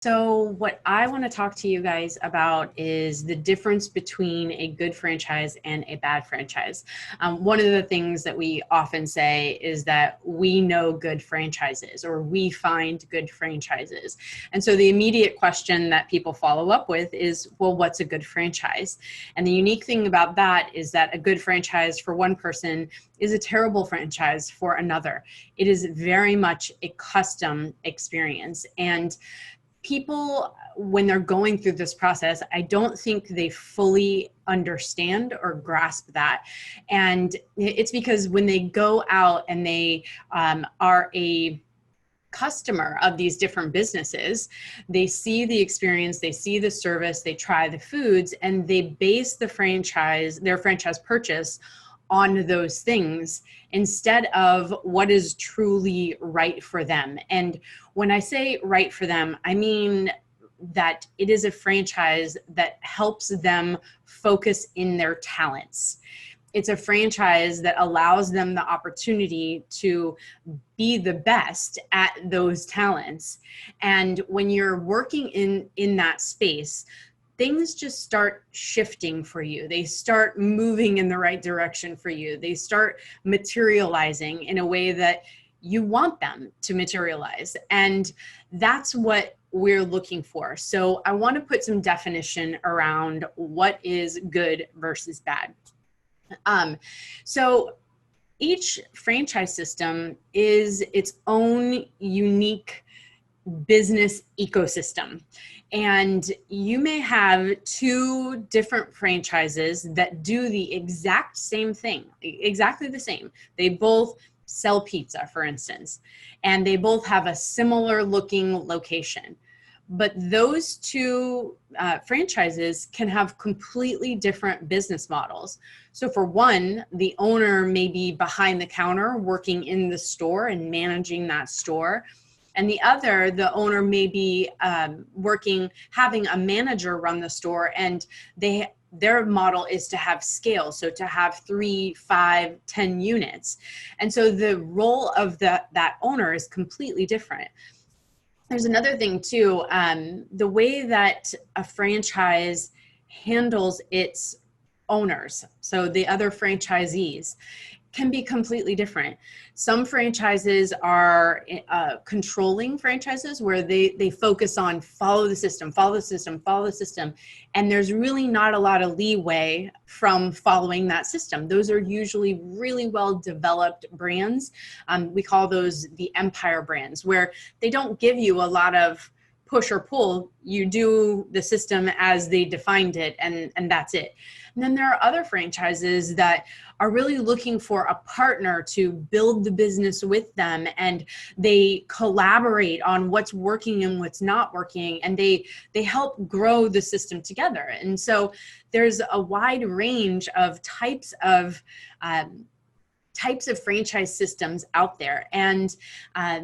So what I want to talk to you guys about is the difference between a good franchise and a bad franchise. One of the things that we often say is that we know good franchises or we find good franchises. And so the immediate question that people follow up with is, well, what's a good franchise? And the unique thing about that is that a good franchise for one person is a terrible franchise for another. It is very much a custom experience. And people, when they're going through this process, I don't think they fully understand or grasp that. And it's because when they go out and they are a customer of these different businesses, they see the experience, they see the service, they try the foods, and they base their franchise purchase on those things instead of what is truly right for them. And when I say right for them, I mean that it is a franchise that helps them focus in their talents. It's a franchise that allows them the opportunity to be the best at those talents. And when you're working in that space, things just start shifting for you. They start moving in the right direction for you. They start materializing in a way that you want them to materialize. And that's what we're looking for. So I want to put some definition around what is good versus bad. So each franchise system is its own unique business ecosystem. And you may have two different franchises that do the exact same thing, exactly the same. They both sell pizza, for instance, and they both have a similar looking location. But those two franchises can have completely different business models. So for one, the owner may be behind the counter working in the store and managing that store. And the other, the owner may be having a manager run the store, and their model is to have scale. So to have 3, 5, 10 units. And so the role of that owner is completely different. There's another thing too, the way that a franchise handles its owners, so the other franchisees, can be completely different. Some franchises are controlling franchises where they focus on follow the system, follow the system, follow the system. And there's really not a lot of leeway from following that system. Those are usually really well-developed brands. We call those the empire brands, where they don't give you a lot of push or pull. You do the system as they defined it, and that's it. And then there are other franchises that are really looking for a partner to build the business with them, and they collaborate on what's working and what's not working, and they help grow the system together. And so there's a wide range of types of franchise systems out there, and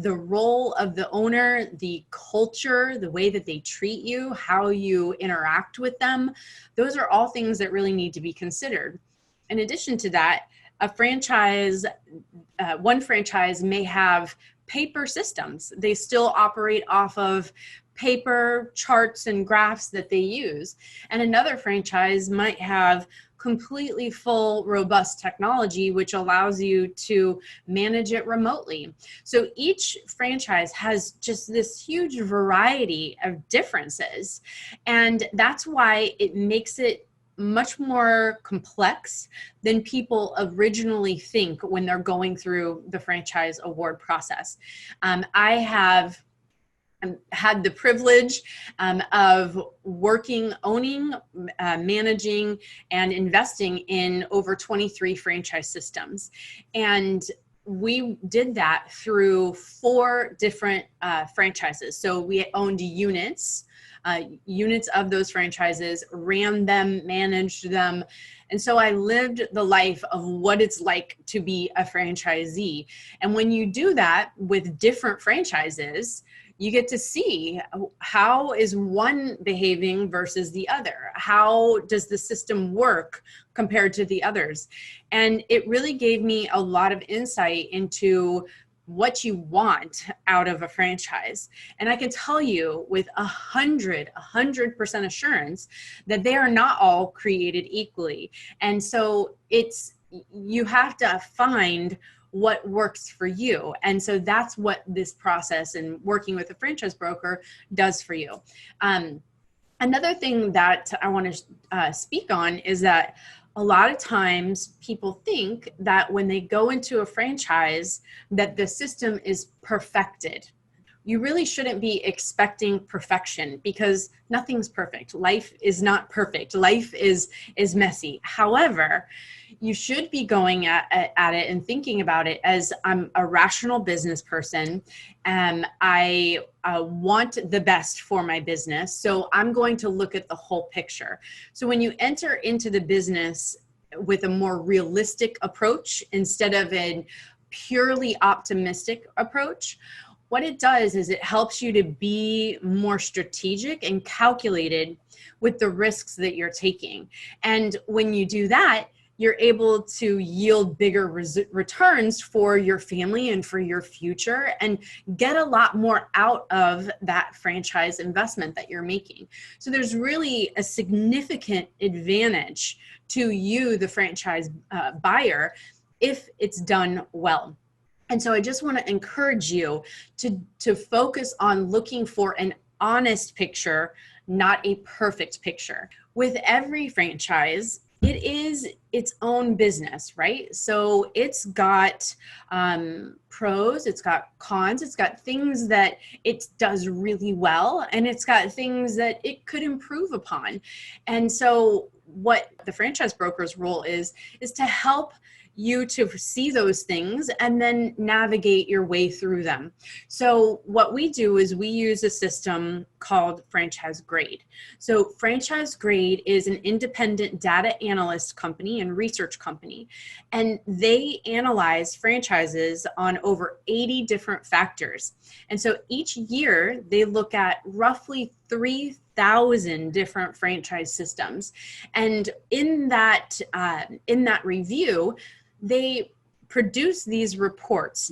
the role of the owner, the culture, the way that they treat you, how you interact with them, those are all things that really need to be considered. In addition to that, one franchise may have paper systems. They still operate off of paper charts and graphs that they use. And another franchise might have completely full, robust technology, which allows you to manage it remotely. So each franchise has just this huge variety of differences. And that's why it makes it much more complex than people originally think when they're going through the franchise award process. I have had the privilege of working, owning, managing, and investing in over 23 franchise systems. And we did that through 4 different franchises. So we owned units of those franchises, ran them, managed them. And so I lived the life of what it's like to be a franchisee. And when you do that with different franchises, you get to see how is one behaving versus the other. How does the system work compared to the others? And it really gave me a lot of insight into what you want out of a franchise. And I can tell you with 100% assurance that they are not all created equally. And so you have to find what works for you. And so that's what this process and working with a franchise broker does for you. Another thing that I want to speak on is that a lot of times people think that when they go into a franchise that the system is perfected. You really shouldn't be expecting perfection because nothing's perfect. Life is not perfect. Life is messy. However, you should be going at it and thinking about it as I'm a rational business person and I want the best for my business. So I'm going to look at the whole picture. So when you enter into the business with a more realistic approach instead of a purely optimistic approach, what it does is it helps you to be more strategic and calculated with the risks that you're taking. And when you do that, you're able to yield bigger returns for your family and for your future and get a lot more out of that franchise investment that you're making. So there's really a significant advantage to you, the franchise buyer, if it's done well. And so I just want to encourage you to focus on looking for an honest picture, not a perfect picture. With every franchise, it is its own business, right? So it's got pros, it's got cons, it's got things that it does really well, and it's got things that it could improve upon. And so what the franchise broker's role is to help you to see those things and then navigate your way through them. So what we do is we use a system called Franchise Grade. So Franchise Grade is an independent data analyst company and research company, and they analyze franchises on over 80 different factors. And so each year they look at roughly 3,000 different franchise systems. And in that review, they produce these reports.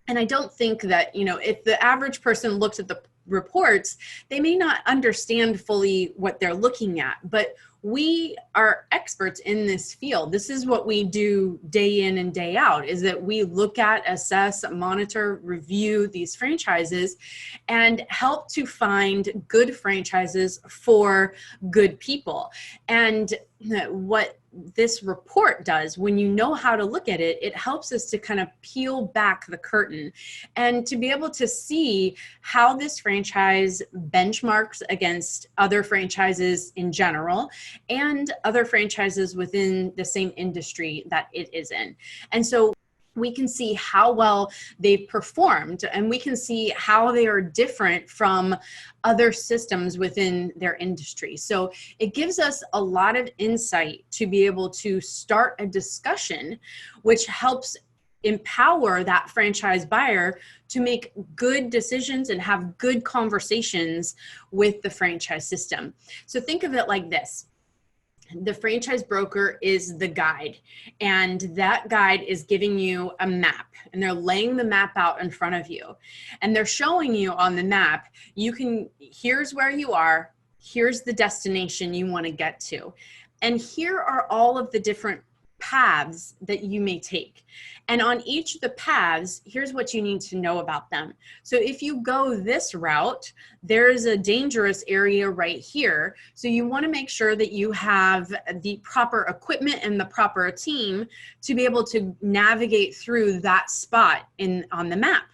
And I don't think that, if the average person looks at the reports, they may not understand fully what they're looking at, but we are experts in this field. This is what we do day in and day out, is that we look at, assess, monitor, review these franchises and help to find good franchises for good people. And what this report does, when you know how to look at it, it helps us to kind of peel back the curtain and to be able to see how this franchise benchmarks against other franchises in general and other franchises within the same industry that it is in. And so we can see how well they've performed, and we can see how they are different from other systems within their industry. So it gives us a lot of insight to be able to start a discussion, which helps empower that franchise buyer to make good decisions and have good conversations with the franchise system. So think of it like this. The franchise broker is the guide, and that guide is giving you a map, and they're laying the map out in front of you, and they're showing you on the map, here's where you are, here's the destination you want to get to, and here are all of the different paths that you may take. And on each of the paths, here's what you need to know about them. So if you go this route, there's a dangerous area right here. So you want to make sure that you have the proper equipment and the proper team to be able to navigate through that spot on the map.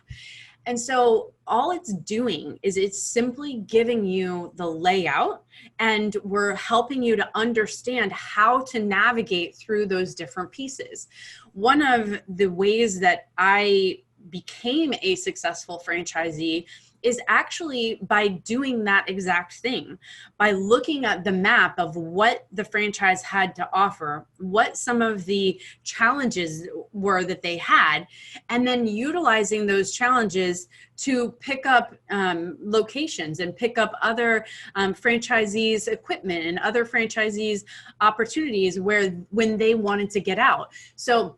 And so all it's doing is it's simply giving you the layout, and we're helping you to understand how to navigate through those different pieces. One of the ways that I became a successful franchisee is actually by doing that exact thing, by looking at the map of what the franchise had to offer, what some of the challenges were that they had, and then utilizing those challenges to pick up locations and pick up other franchisees' equipment and other franchisees' opportunities when they wanted to get out. So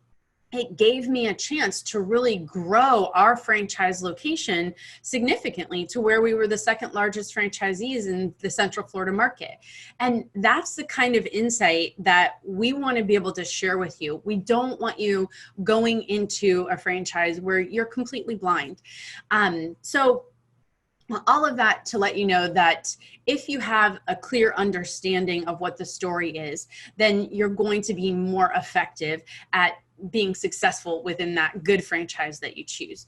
it gave me a chance to really grow our franchise location significantly to where we were the second largest franchisees in the Central Florida market. And that's the kind of insight that we want to be able to share with you. We don't want you going into a franchise where you're completely blind. So all of that to let you know that if you have a clear understanding of what the story is, then you're going to be more effective at being successful within that good franchise that you choose.